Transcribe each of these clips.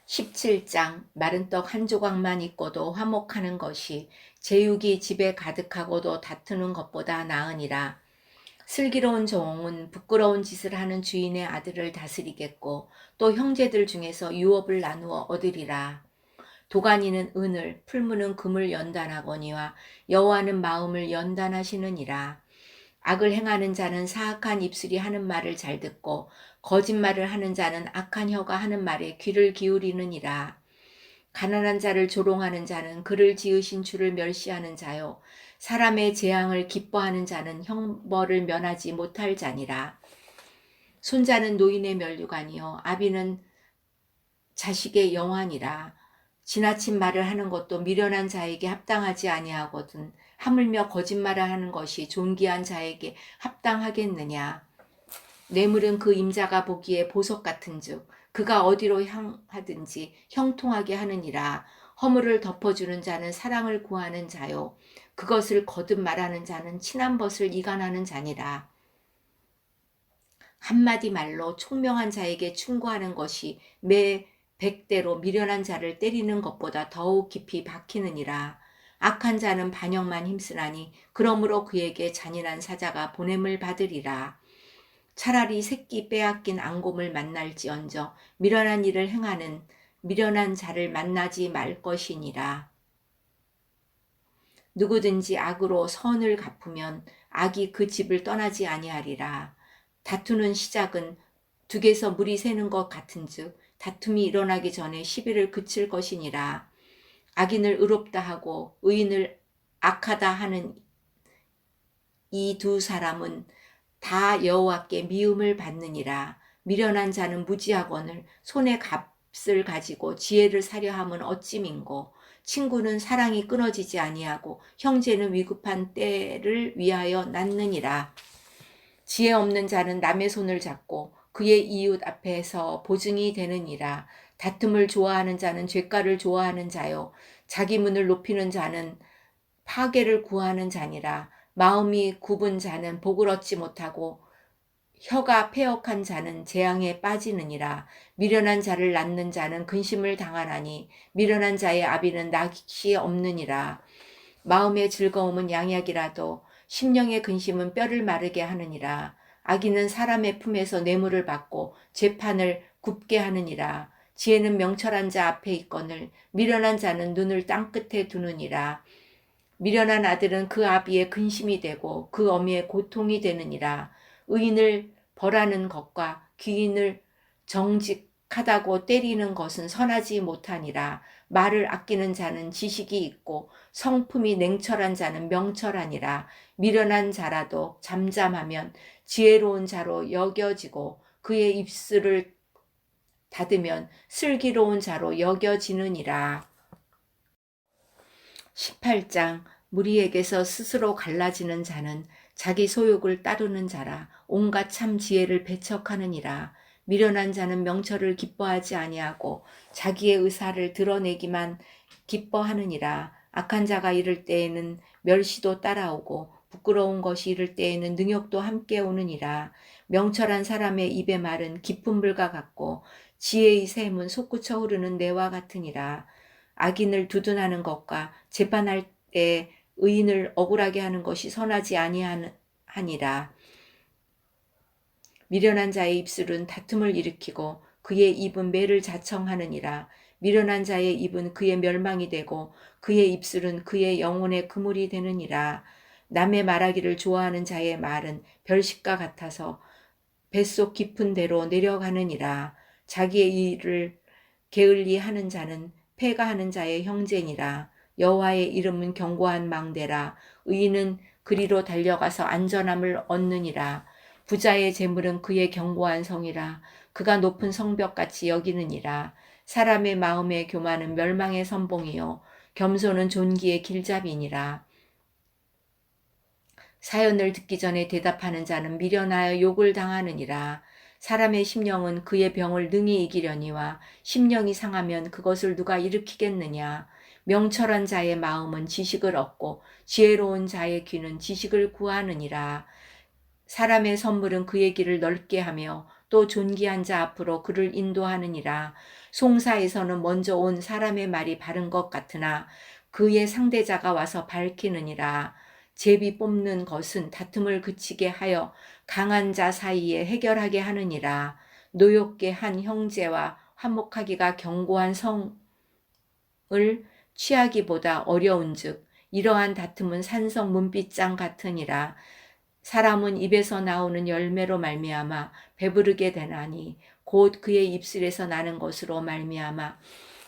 17장 마른 떡 한 조각만 있고도 화목하는 것이 제육이 집에 가득하고도 다투는 것보다 나으니라. 슬기로운 종은 부끄러운 짓을 하는 주인의 아들을 다스리겠고 또 형제들 중에서 유업을 나누어 얻으리라. 도가니는 은을, 풀무는 금을 연단하거니와 여호와는 마음을 연단하시느니라. 악을 행하는 자는 사악한 입술이 하는 말을 잘 듣고 거짓말을 하는 자는 악한 혀가 하는 말에 귀를 기울이느니라. 가난한 자를 조롱하는 자는 그를 지으신 주를 멸시하는 자요. 사람의 재앙을 기뻐하는 자는 형벌을 면하지 못할 자니라. 손자는 노인의 면류관이요 아비는 자식의 영환이라. 지나친 말을 하는 것도 미련한 자에게 합당하지 아니하거든 하물며 거짓말을 하는 것이 존귀한 자에게 합당하겠느냐. 뇌물은 그 임자가 보기에 보석 같은즉 그가 어디로 향하든지 형통하게 하느니라. 허물을 덮어주는 자는 사랑을 구하는 자요 그것을 거듭 말하는 자는 친한 벗을 이간하는 자니라. 한마디 말로 총명한 자에게 충고하는 것이 매 100대로 미련한 자를 때리는 것보다 더욱 깊이 박히느니라. 악한 자는 반역만 힘쓰나니 그러므로 그에게 잔인한 사자가 보냄을 받으리라. 차라리 새끼 빼앗긴 앙곰을 만날지언정 미련한 일을 행하는 미련한 자를 만나지 말 것이니라. 누구든지 악으로 선을 갚으면 악이 그 집을 떠나지 아니하리라. 다투는 시작은 둑에서 물이 새는 것 같은즉 다툼이 일어나기 전에 시비를 그칠 것이니라. 악인을 의롭다 하고 의인을 악하다 하는 이 두 사람은 다 여호와께 미움을 받느니라. 미련한 자는 무지하거늘 손에 값을 가지고 지혜를 사려 함은 어찌 민고. 친구는 사랑이 끊어지지 아니하고 형제는 위급한 때를 위하여 낳느니라. 지혜 없는 자는 남의 손을 잡고 그의 이웃 앞에서 보증이 되느니라. 다툼을 좋아하는 자는 죄가를 좋아하는 자요 자기 문을 높이는 자는 파괴를 구하는 자니라. 마음이 굽은 자는 복을 얻지 못하고 혀가 패역한 자는 재앙에 빠지느니라. 미련한 자를 낳는 자는 근심을 당하나니 미련한 자의 아비는 낯이 없느니라. 마음의 즐거움은 양약이라도 심령의 근심은 뼈를 마르게 하느니라. 악인은 사람의 품에서 뇌물을 받고 재판을 굽게 하느니라. 지혜는 명철한 자 앞에 있거늘 미련한 자는 눈을 땅끝에 두느니라. 미련한 아들은 그 아비의 근심이 되고 그 어미의 고통이 되느니라. 의인을 벌하는 것과 귀인을 정직하다고 때리는 것은 선하지 못하니라. 말을 아끼는 자는 지식이 있고 성품이 냉철한 자는 명철하니라. 미련한 자라도 잠잠하면 지혜로운 자로 여겨지고 그의 입술을 닫으면 슬기로운 자로 여겨지느니라. 18장 무리에게서 스스로 갈라지는 자는 자기 소욕을 따르는 자라. 온갖 참 지혜를 배척하느니라. 미련한 자는 명철을 기뻐하지 아니하고 자기의 의사를 드러내기만 기뻐하느니라. 악한 자가 이를 때에는 멸시도 따라오고 부끄러운 것이 이를 때에는 능욕도 함께 오느니라. 명철한 사람의 입의 말은 깊은 물과 같고 지혜의 샘은 솟구쳐 흐르는 내와 같으니라. 악인을 두둔하는 것과 재판할 때 의인을 억울하게 하는 것이 선하지 아니하니라. 미련한 자의 입술은 다툼을 일으키고 그의 입은 매를 자청하느니라. 미련한 자의 입은 그의 멸망이 되고 그의 입술은 그의 영혼의 그물이 되느니라. 남의 말하기를 좋아하는 자의 말은 별식과 같아서 뱃속 깊은 데로 내려가느니라. 자기의 일을 게을리하는 자는 패가하는 자의 형제니라. 여호와의 이름은 견고한 망대라. 의인은 그리로 달려가서 안전함을 얻느니라. 부자의 재물은 그의 견고한 성이라. 그가 높은 성벽같이 여기느니라. 사람의 마음의 교만은 멸망의 선봉이요 겸손은 존귀의 길잡이니라. 사연을 듣기 전에 대답하는 자는 미련하여 욕을 당하느니라. 사람의 심령은 그의 병을 능히 이기려니와 심령이 상하면 그것을 누가 일으키겠느냐. 명철한 자의 마음은 지식을 얻고 지혜로운 자의 귀는 지식을 구하느니라. 사람의 선물은 그의 길을 넓게 하며 또 존귀한 자 앞으로 그를 인도하느니라. 송사에서는 먼저 온 사람의 말이 바른 것 같으나 그의 상대자가 와서 밝히느니라. 제비 뽑는 것은 다툼을 그치게 하여 강한 자 사이에 해결하게 하느니라. 노엽게 한 형제와 화목하기가 견고한 성을 취하기보다 어려운즉 이러한 다툼은 산성 문빗장 같으니라. 사람은 입에서 나오는 열매로 말미암아 배부르게 되나니 곧 그의 입술에서 나는 것으로 말미암아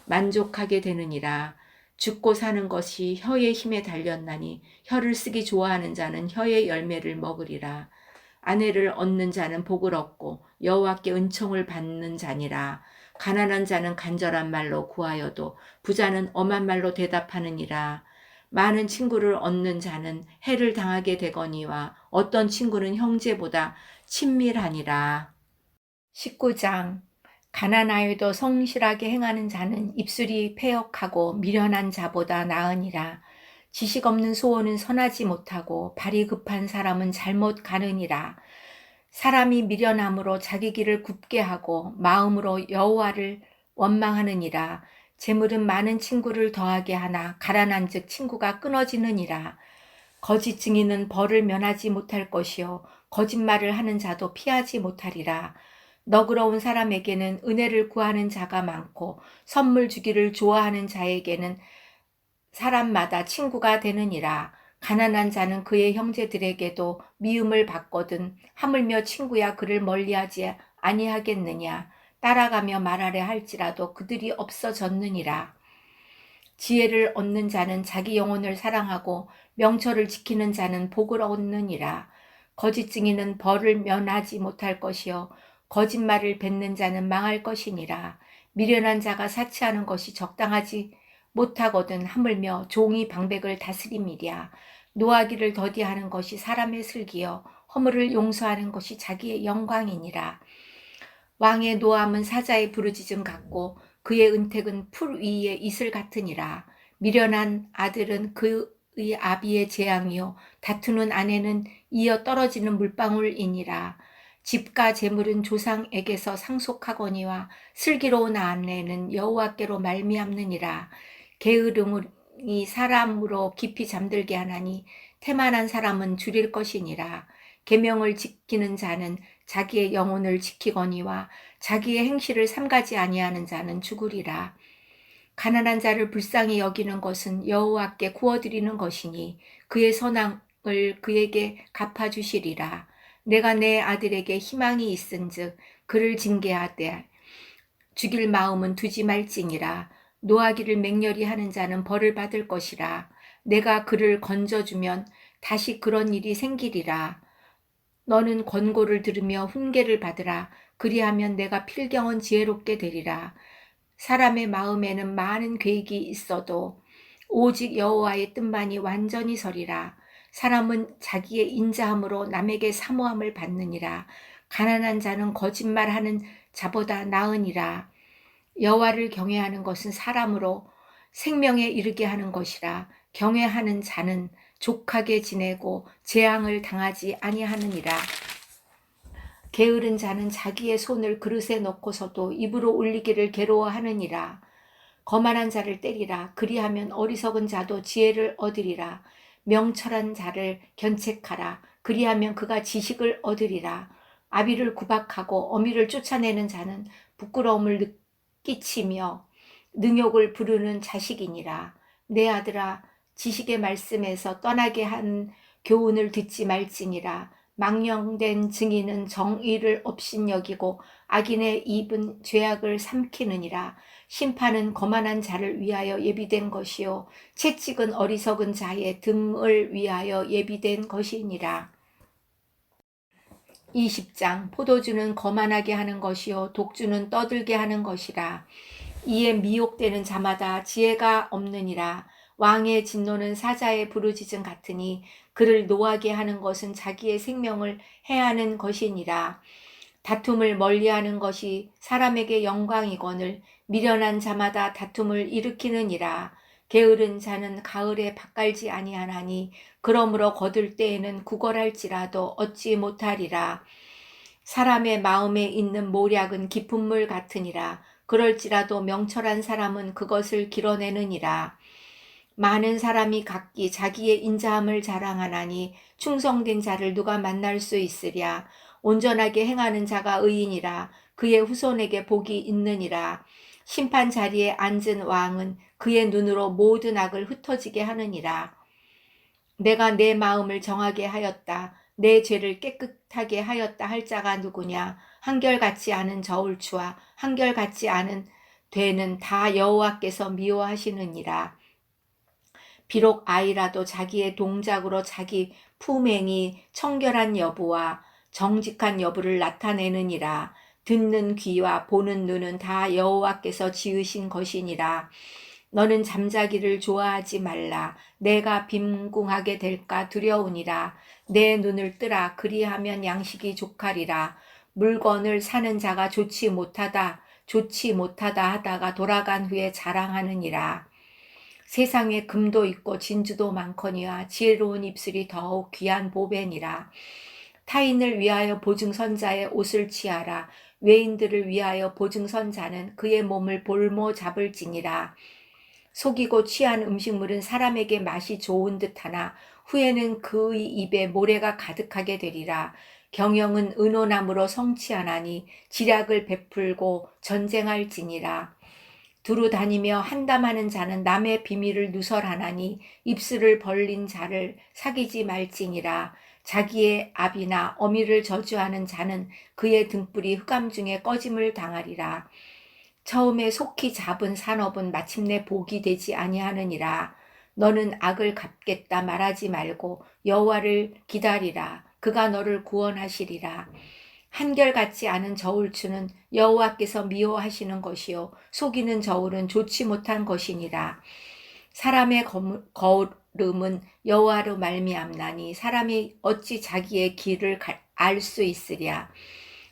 만족하게 되느니라. 죽고 사는 것이 혀의 힘에 달렸나니 혀를 쓰기 좋아하는 자는 혀의 열매를 먹으리라. 아내를 얻는 자는 복을 얻고 여호와께 은총을 받는 자니라. 가난한 자는 간절한 말로 구하여도 부자는 엄한 말로 대답하느니라. 많은 친구를 얻는 자는 해를 당하게 되거니와 어떤 친구는 형제보다 친밀하니라. 19장. 가난하여도 성실하게 행하는 자는 입술이 패역하고 미련한 자보다 나으니라. 지식 없는 소원은 선하지 못하고 발이 급한 사람은 잘못 가느니라. 사람이 미련함으로 자기 길을 굽게 하고 마음으로 여호와를 원망하느니라. 재물은 많은 친구를 더하게 하나 가난한즉 친구가 끊어지느니라. 거짓 증인은 벌을 면하지 못할 것이요 거짓말을 하는 자도 피하지 못하리라. 너그러운 사람에게는 은혜를 구하는 자가 많고 선물 주기를 좋아하는 자에게는 사람마다 친구가 되느니라. 가난한 자는 그의 형제들에게도 미움을 받거든 하물며 친구야 그를 멀리하지 아니하겠느냐. 따라가며 말하려 할지라도 그들이 없어졌느니라. 지혜를 얻는 자는 자기 영혼을 사랑하고 명철을 지키는 자는 복을 얻느니라. 거짓 증인은 벌을 면하지 못할 것이요 거짓말을 뱉는 자는 망할 것이니라. 미련한 자가 사치하는 것이 적당하지 못하거든 하물며 종이 방백을 다스림이랴. 노하기를 더디하는 것이 사람의 슬기여 허물을 용서하는 것이 자기의 영광이니라. 왕의 노함은 사자의 부르짖음 같고 그의 은택은 풀 위의 이슬 같으니라. 미련한 아들은 그의 아비의 재앙이요 다투는 아내는 이어 떨어지는 물방울이니라. 집과 재물은 조상에게서 상속하거니와 슬기로운 아내는 여호와께로 말미암느니라. 게으름이 사람으로 깊이 잠들게 하나니 태만한 사람은 줄일 것이니라. 계명을 지키는 자는 자기의 영혼을 지키거니와 자기의 행실을 삼가지 아니하는 자는 죽으리라. 가난한 자를 불쌍히 여기는 것은 여호와께 구워드리는 것이니 그의 선함을 그에게 갚아주시리라. 내가 내 아들에게 희망이 있은즉 그를 징계하되 죽일 마음은 두지 말지니라. 노하기를 맹렬히 하는 자는 벌을 받을 것이라. 내가 그를 건져주면 다시 그런 일이 생기리라. 너는 권고를 들으며 훈계를 받으라. 그리하면 내가 필경은 지혜롭게 되리라. 사람의 마음에는 많은 계획이 있어도 오직 여호와의 뜻만이 완전히 서리라. 사람은 자기의 인자함으로 남에게 사모함을 받느니라. 가난한 자는 거짓말하는 자보다 나으니라. 여호와를 경외하는 것은 사람으로 생명에 이르게 하는 것이라. 경외하는 자는 족하게 지내고 재앙을 당하지 아니하느니라. 게으른 자는 자기의 손을 그릇에 넣고서도 입으로 올리기를 괴로워하느니라. 거만한 자를 때리라. 그리하면 어리석은 자도 지혜를 얻으리라. 명철한 자를 견책하라. 그리하면 그가 지식을 얻으리라. 아비를 구박하고 어미를 쫓아내는 자는 부끄러움을 끼치며 능욕을 부르는 자식이니라. 내 아들아, 지식의 말씀에서 떠나게 한 교훈을 듣지 말지니라. 망령된 증인은 정의를 업신여기고 악인의 입은 죄악을 삼키느니라. 심판은 거만한 자를 위하여 예비된 것이요 채찍은 어리석은 자의 등을 위하여 예비된 것이니라. 20장. 포도주는 거만하게 하는 것이요 독주는 떠들게 하는 것이라. 이에 미혹되는 자마다 지혜가 없느니라. 왕의 진노는 사자의 부르짖음 같으니 그를 노하게 하는 것은 자기의 생명을 해하는 것이니라. 다툼을 멀리하는 것이 사람에게 영광이거늘 미련한 자마다 다툼을 일으키느니라. 게으른 자는 가을에 밭갈지 아니하나니 그러므로 거둘 때에는 구걸할지라도 얻지 못하리라. 사람의 마음에 있는 모략은 깊은 물 같으니라. 그럴지라도 명철한 사람은 그것을 길어내느니라. 많은 사람이 각기 자기의 인자함을 자랑하나니 충성된 자를 누가 만날 수 있으랴. 온전하게 행하는 자가 의인이라. 그의 후손에게 복이 있느니라. 심판 자리에 앉은 왕은 그의 눈으로 모든 악을 흩어지게 하느니라. 내가 내 마음을 정하게 하였다. 내 죄를 깨끗하게 하였다 할 자가 누구냐? 한결같지 않은 저울추와 한결같지 않은 되는 다 여호와께서 미워하시느니라. 비록 아이라도 자기의 동작으로 자기 품행이 청결한 여부와 정직한 여부를 나타내느니라. 듣는 귀와 보는 눈은 다 여호와께서 지으신 것이니라. 너는 잠자기를 좋아하지 말라. 내가 빈궁하게 될까 두려우니라. 내 눈을 뜨라. 그리하면 양식이 족하리라. 물건을 사는 자가 좋지 못하다 하다가 돌아간 후에 자랑하느니라. 세상에 금도 있고 진주도 많거니와 지혜로운 입술이 더욱 귀한 보배니라. 타인을 위하여 보증선자의 옷을 취하라. 외인들을 위하여 보증선자는 그의 몸을 볼모 잡을지니라. 속이고 취한 음식물은 사람에게 맛이 좋은 듯하나 후에는 그의 입에 모래가 가득하게 되리라. 경영은 은오남으로 성취하나니 지략을 베풀고 전쟁할지니라. 두루 다니며 한담하는 자는 남의 비밀을 누설하나니 입술을 벌린 자를 사귀지 말지니라. 자기의 아비나 어미를 저주하는 자는 그의 등불이 흑암 중에 꺼짐을 당하리라. 처음에 속히 잡은 산업은 마침내 복이 되지 아니하느니라. 너는 악을 갚겠다 말하지 말고 여호와를 기다리라. 그가 너를 구원하시리라. 한결같지 않은 저울추는 여호와께서 미워하시는 것이요 속이는 저울은 좋지 못한 것이니라. 사람의 거름은 여호와로 말미암나니 사람이 어찌 자기의 길을 알 수 있으랴.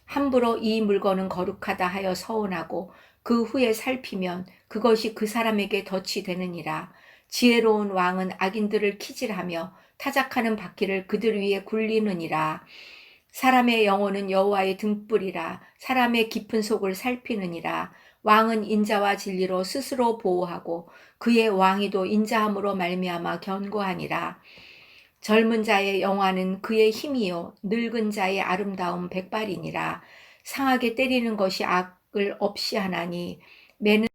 함부로 이 물건은 거룩하다 하여 서운하고 그 후에 살피면 그것이 그 사람에게 덫이 되느니라. 지혜로운 왕은 악인들을 키질하며 타작하는 바퀴를 그들 위에 굴리느니라. 사람의 영혼은 여호와의 등불이라. 사람의 깊은 속을 살피느니라. 왕은 인자와 진리로 스스로 보호하고 그의 왕위도 인자함으로 말미암아 견고하니라. 젊은 자의 영화는 그의 힘이요 늙은 자의 아름다움 백발이니라. 상하게 때리는 것이 악을 없이 하나니 매는